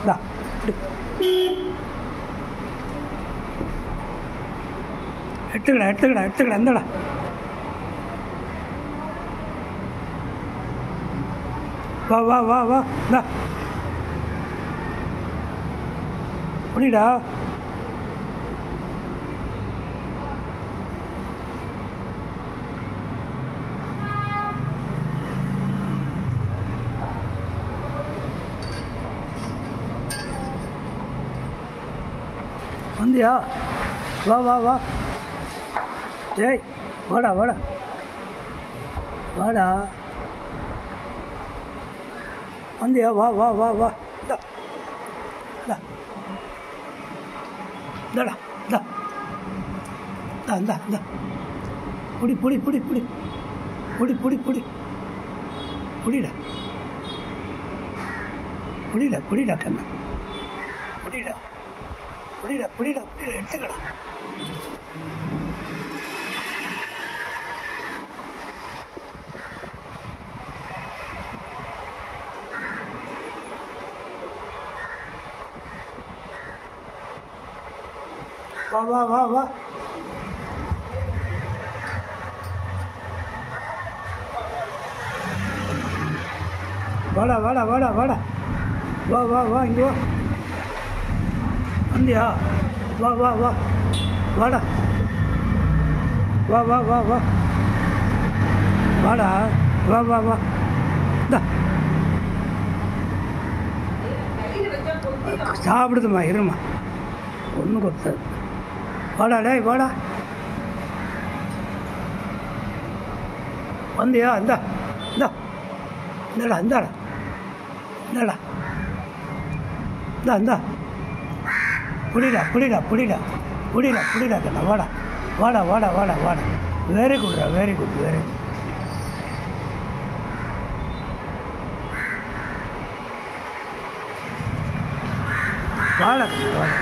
இந்தா எடுத்துக்கடா இந்தடா வா வா வா வா இந்தா புரியுடா வந்தியா வா வா வா ஏய் வாடா வாடா வாடா வந்தியா வா வா வா வா இந்தா இந்தா இந்தாடா இந்தா இந்தா இந்தா இந்தா புடி புடி புடி புடி புடி புடி புடி புடிடா புடிடா புடிடா கண்ணா புடிடா புடிடா புடிடா புடிடா எடுத்துக்கடா வா வா வா வா வாடா வாடா வாடா வாடா வா வா வா இங்கே வா வந்தியா வா வா வா வாடா வா வா வா வா வாடா வா வா வா இந்தா சாப்பிடுதுமா இருமா ஒன்றும் கொடுத்தாது வாடா டேய் வாடா வந்தியா இந்தா இந்தா இந்தாடா இந்தாடா இந்தாடா இந்தா இந்தா புடிடா புடிடா புடிடா புடிடா புடிடா கண்ணா வாடா வாடா வாடா வாடா வாடா வெரி குட்ரா வெரி குட் வெரி குட் வாடா வாடா